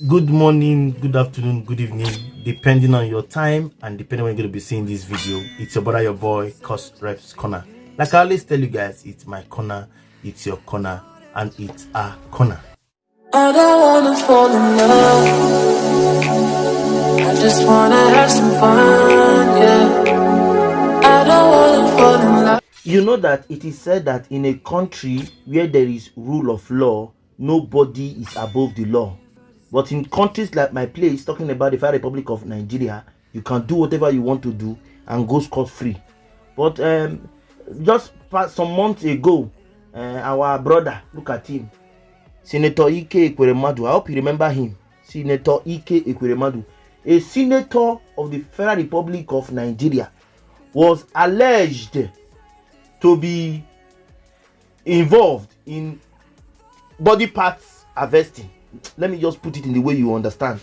Good morning, good afternoon, good evening, depending on your time and depending when you're going to be seeing this video. It's your brother, your boy, courserepscorner. Like I always tell you guys, it's my corner, it's your corner, and it's our corner. I don't wanna fall in love, I just wanna have some fun, yeah. I don't wanna fall in love. You know that it is said that in a country where there is rule of law, nobody is above the law. But in countries like my place, talking about the Federal Republic of Nigeria, you can do whatever you want to do and go scot-free. But just some months ago, our brother, look at him, Senator IKE EKWEREMADU, I hope you remember him, Senator IKE EKWEREMADU, a senator of the Federal Republic of Nigeria, was alleged to be involved in body parts harvesting. Let me just put it in the way you understand.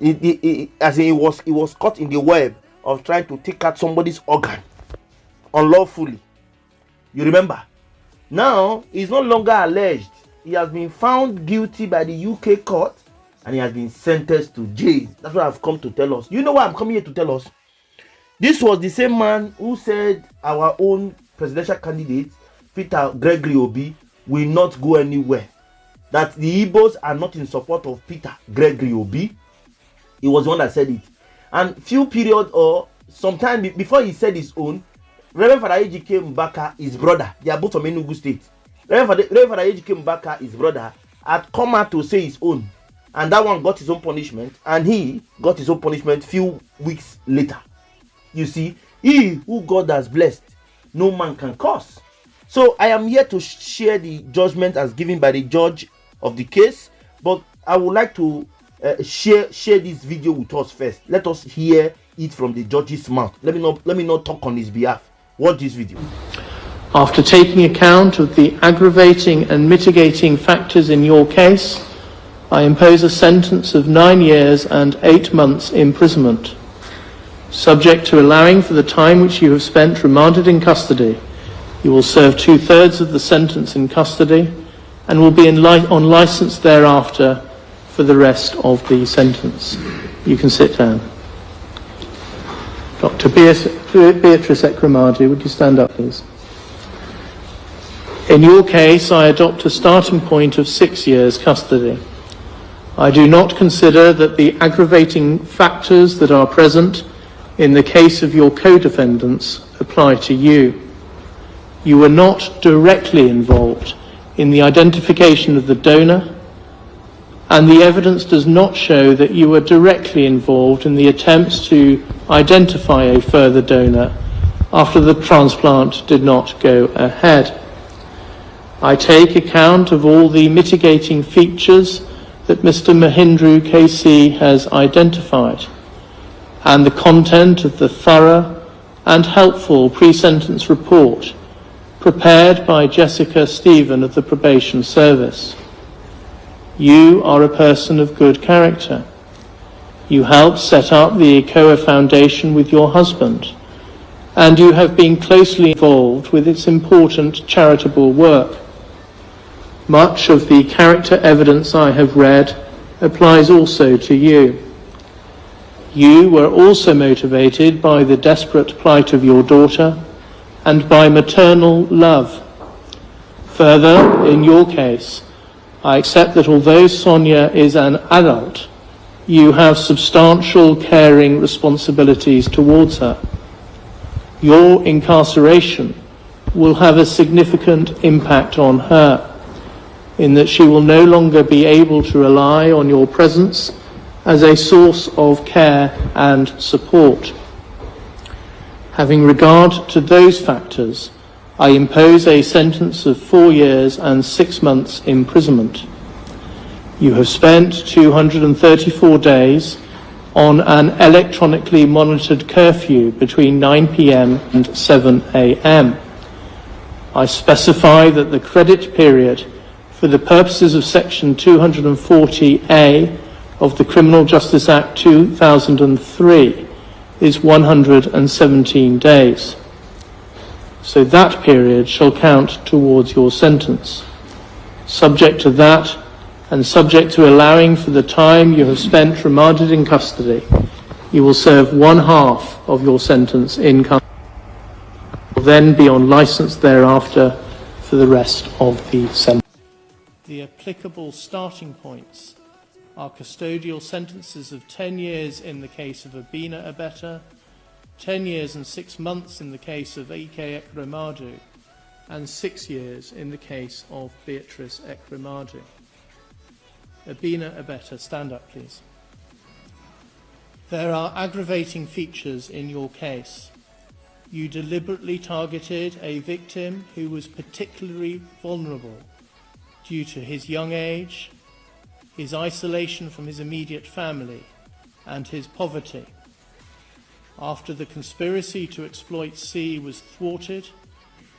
As in, it was caught in the web of trying to take out somebody's organ unlawfully. You remember? Now he's no longer alleged. He has been found guilty by the UK court and he has been sentenced to jail. That's what I've come to tell us. You know what I'm coming here to tell us? This was the same man who said our own presidential candidate, Peter Gregory Obi, will not go anywhere. That the Igbos are not in support of Peter Gregory Obi. He was the one that said it. And few period or sometime before he said his own, Reverend Father Ejike Mbaka, his brother, they are both from Enugu State. Reverend Father Ejike Mbaka, his brother, had come out to say his own. And that one got his own punishment. And he got his own punishment few weeks later. You see, he who God has blessed, no man can curse. So I am here to share the judgment as given by the judge of the case, but I would like to share this video with us first. Let us hear it from the judge's mouth. Let me not talk on his behalf. Watch this video. After taking account of the aggravating and mitigating factors in your case, I impose a sentence of 9 years and 8 months imprisonment, subject to allowing for the time which you have spent remanded in custody. You will serve 2/3 of the sentence in custody and will be on license thereafter for the rest of the sentence. You can sit down. Dr. Beatriceekweremadu, would you stand up, please? In your case, I adopt a starting point of 6 years custody. I do not consider that the aggravating factors that are present in the case of your co-defendants apply to you. You were not directly involved in the identification of the donor, and the evidence does not show that you were directly involved in the attempts to identify a further donor after the transplant did not go ahead. I take account of all the mitigating features that Mr. Mahindru KC has identified and the content of the thorough and helpful pre-sentence report prepared by Jessica Stephen of the Probation Service. You are a person of good character. You helped set up the EKWER Foundation with your husband, and you have been closely involved with its important charitable work. Much of the character evidence I have read applies also to you. You were also motivated by the desperate plight of your daughter and by maternal love. Further, in your case, I accept that although Sonia is an adult, you have substantial caring responsibilities towards her. Your incarceration will have a significant impact on her, in that she will no longer be able to rely on your presence as a source of care and support. Having regard to those factors, I impose a sentence of 4 years and 6 months imprisonment. You have spent 234 days on an electronically monitored curfew between 9 p.m. and 7 a.m. I specify that the credit period for the purposes of Section 240A of the Criminal Justice Act 2003 is 117 days. So that period shall count towards your sentence. Subject to that and subject to allowing for the time you have spent remanded in custody, you will serve 1/2 of your sentence in custody. You will then be on licence thereafter for the rest of the sentence. The applicable starting points are custodial sentences of 10 years in the case of Abina Abeta, 10 years and 6 months in the case of IKE EKWEREMADU, and 6 years in the case of Beatriceekweremadu. Abina Abeta, stand up please. There are aggravating features in your case. You deliberately targeted a victim who was particularly vulnerable due to his young age, his isolation from his immediate family, and his poverty. After the conspiracy to exploit C was thwarted,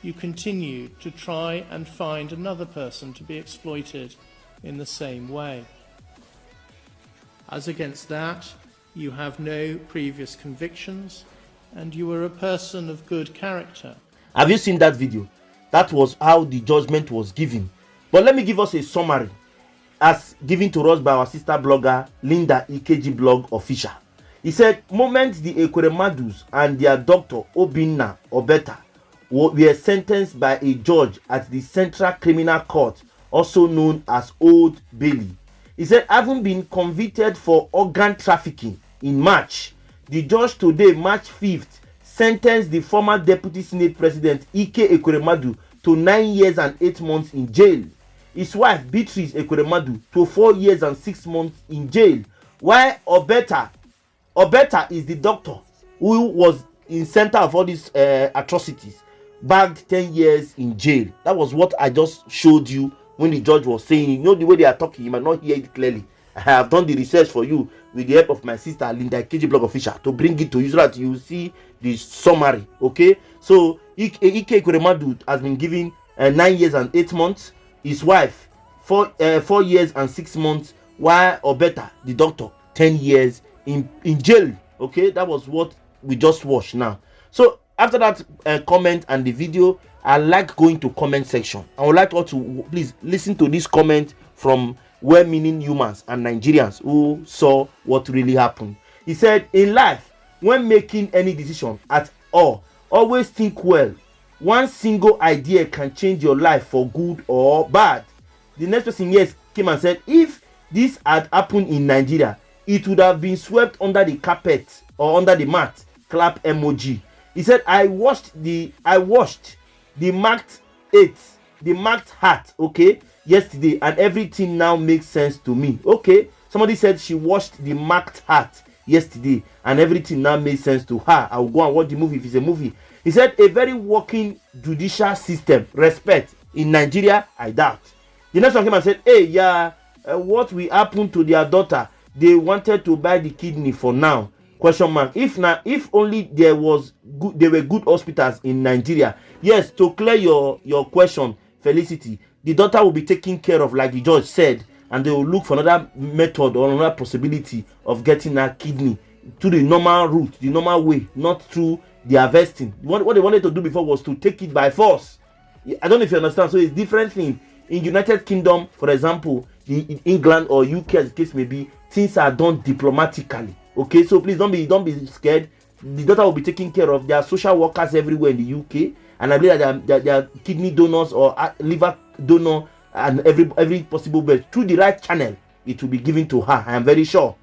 you continued to try and find another person to be exploited in the same way. As against that, you have no previous convictions, and you are a person of good character. Have you seen that video? That was how the judgment was given. But let me give us a summary as given to us by our sister blogger lindaikejiblogofficial. He said, moment the Ekweremadus and their doctor Obinna Obeta were sentenced by a judge at the Central Criminal Court, also known as Old Bailey. He said, having been convicted for organ trafficking in March, the judge today, March 5th, sentenced the former Deputy Senate President IKE EKWEREMADU to 9 years and 8 months in jail. His wife, Beatriceekweremadu, to 4 years and 6 months in jail. While Obeta is the doctor who was in center of all these atrocities, bagged 10 years in jail. That was what I just showed you when the judge was saying. You know the way they are talking, you might not hear it clearly. I have done the research for you with the help of my sister lindaikejiblogofficial to bring it to you so that you see the summary. Okay, so Ike EKWEREMADU has been given 9 years and 8 months. His wife 4 years and 6 months, while Obeta, the doctor, 10 years in jail. Okay, that was what we just watched now. So after that comment and the video, I like going to comment section. I would like all to please listen to this comment from well-meaning humans and Nigerians who saw what really happened. He said, in life, when making any decision at all, always think well. One single idea can change your life for good or bad. The next person, yes, came and said, if this had happened in Nigeria, it would have been swept under the carpet or under the mat. Clap emoji. He said, I washed the marked hat, okay, yesterday, and everything now makes sense to me. Okay, somebody said she washed the marked hat yesterday and everything now makes sense to her. I'll go and watch the movie if it's a movie. He said, a very working judicial system, respect. In Nigeria, I doubt. The next one came and said, hey, yeah, what will happen to their daughter? They wanted to buy the kidney for now. Question mark. If only there were good hospitals in Nigeria. Yes, to clear your question, Felicity, the daughter will be taken care of like the judge said, and they will look for another method or another possibility of getting her kidney through the normal route, the normal way, not through the harvesting. What they wanted to do before was to take it by force. I don't know if you understand. So it's different thing. In United Kingdom, for example, in England or UK, as the case may be, things are done diplomatically. Okay, so please don't be scared. The daughter will be taken care of. There are social workers everywhere in the UK, and I believe that there are kidney donors or liver donor and every possible way through the right channel. It will be given to her. I am very sure.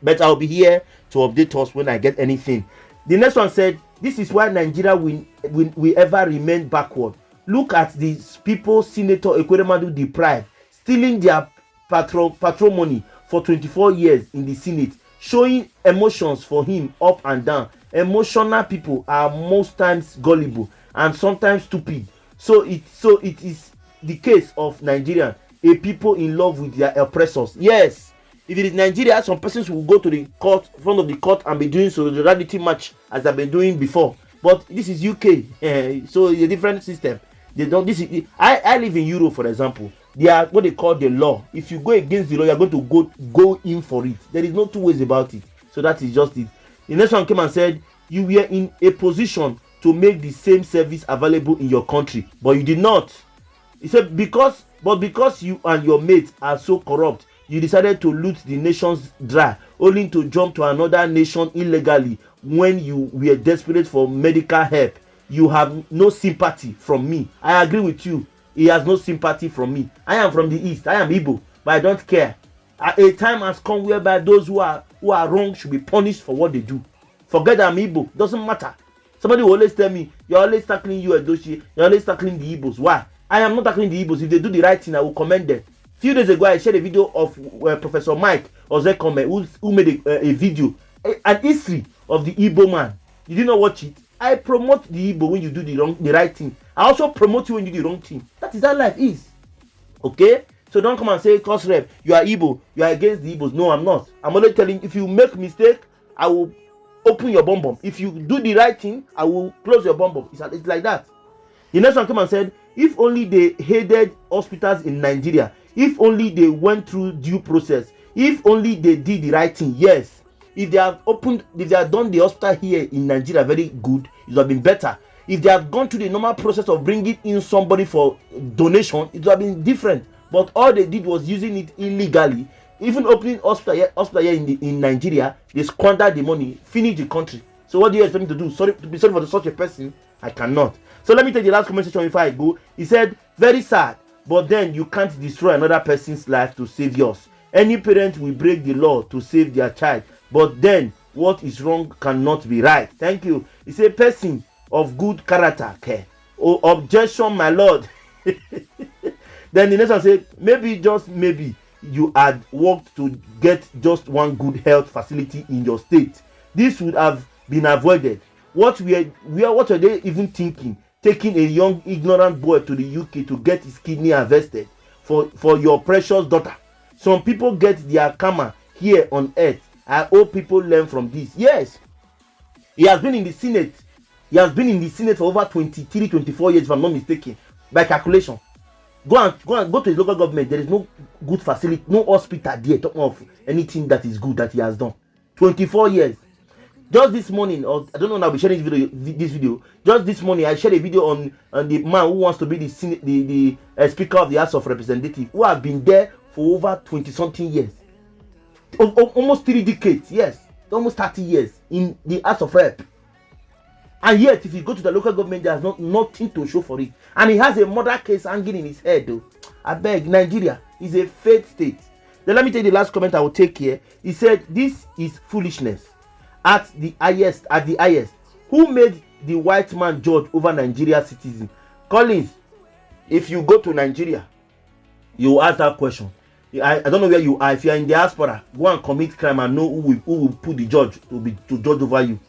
But I'll be here to update us when I get anything. The next one said, this is why Nigeria will ever remain backward. Look at these people Senator Ekweremadu deprived, stealing their patrimony for 24 years in the Senate, showing emotions for him up and down. Emotional people are most times gullible and sometimes stupid. So it is the case of Nigeria, a people in love with their oppressors. Yes, if it is Nigeria, some persons will go to the court, front of the court, and be doing solidarity march as they've been doing before. But this is UK, so it's a different system. They don't. I live in Europe, for example. They are what they call the law. If you go against the law, you are going to go in for it. There is no two ways about it. So that is just it. The next one came and said, you were in a position to make the same service available in your country, but you did not. He said, because But because you and your mates are so corrupt, you decided to loot the nations dry, only to jump to another nation illegally when you were desperate for medical help. You have no sympathy from me. I agree with you. He has no sympathy from me. I am from the east. I am Igbo, but I don't care. A time has come whereby those who are wrong should be punished for what they do. Forget I'm Igbo. Doesn't matter. Somebody will always tell me, you're always tackling you, Edochie. You're always tackling the Igbos. Why? I am not tackling the Igbos. If they do the right thing, I will commend them. Few days ago, I shared a video of Professor Mike Ozekome, who made a video, an history of the Igbo man. You did not watch it. I promote the Igbo when you do the right thing. I also promote you when you do the wrong thing. That is how life is. Okay? So don't come and say, cause rep, you are Igbo, you are against the Igbos. No, I'm not. I'm only telling you, if you make mistake, I will open your bum bum. If you do the right thing, I will close your bum bum. It's like that. The next one came and said, if only they hated hospitals in Nigeria, if only they went through due process, if only they did the right thing. Yes, if they have done the hospital here in Nigeria very good, it would have been better. If they have gone through the normal process of bringing in somebody for donation, it would have been different. But all they did was using it illegally. Even opening hospital here in Nigeria, they squandered the money, finished the country. So what do you expect me to do? Sorry, to be sorry for such a person? I cannot. So let me take the last comment section before I go. He said, very sad, but then you can't destroy another person's life to save yours. Any parent will break the law to save their child, but then what is wrong cannot be right. Thank you. He said, person of good character. Okay. Oh, objection, my lord. Then the next one said, maybe, just maybe, you had worked to get just one good health facility in your state. This would have been avoided. What were they even thinking? Taking a young ignorant boy to the UK to get his kidney harvested for your precious daughter. Some people get their karma here on earth. I hope people learn from this. Yes, he has been in the Senate. He has been in the Senate for over 23-24 years, if I'm not mistaken, by calculation. Go to his local government. There is no good facility, no hospital there talking of anything that is good that he has done. 24 years. Just this morning, or I don't know, I'll be sharing this video. Just this morning, I shared a video on the man who wants to be the Speaker of the House of Representatives, who have been there for over 20-something years, almost 3 decades. Yes, almost 30 years in the House of Rep. And yet, if you go to the local government, there's nothing to show for it. And he has a murder case hanging in his head, though. I beg, Nigeria is a failed state. Then let me take the last comment I will take here. He said, this is foolishness at the highest. Who made the white man judge over Nigeria citizen? Collins, if you go to Nigeria, you ask that question. I don't know where you are. If you are in diaspora, go and commit crime and know who will put the judge to judge over you.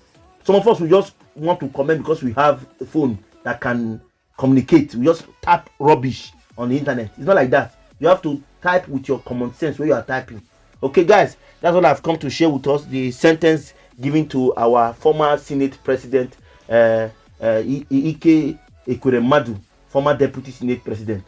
Some of us will just want to comment because we have a phone that can communicate. We just tap rubbish on the internet. It's not like that. You have to type with your common sense when you are typing. Okay, guys, that's what I've come to share with us. The sentence given to our former Senate President, IKE EKWEREMADU, former Deputy Senate President.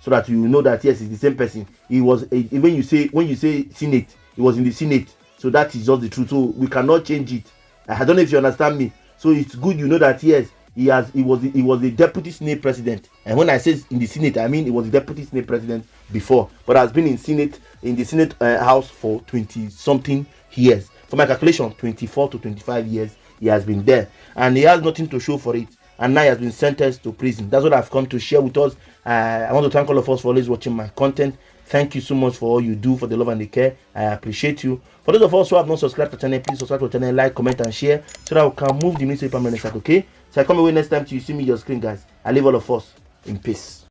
So that you know that yes, it's the same person. He was when you say Senate, he was in the Senate. So that is just the truth. So we cannot change it. I don't know if you understand me. So it's good you know that yes, he was the Deputy Senate President. And when I say in the Senate, I mean he was the Deputy Senate President before, but has been in the Senate House for 20-something years. For my calculation, 24 to 25 years he has been there, and he has nothing to show for it. And now he has been sentenced to prison. That's what I've come to share with us. I want to thank all of us for always watching my content. Thank you so much for all you do for the love and the care. I appreciate you. For those of us who have not subscribed to the channel, please subscribe to the channel, like, comment, and share so that we can move the news to the permanent site. Okay? So I come away next time till you see me on your screen, guys. I leave all of us in peace.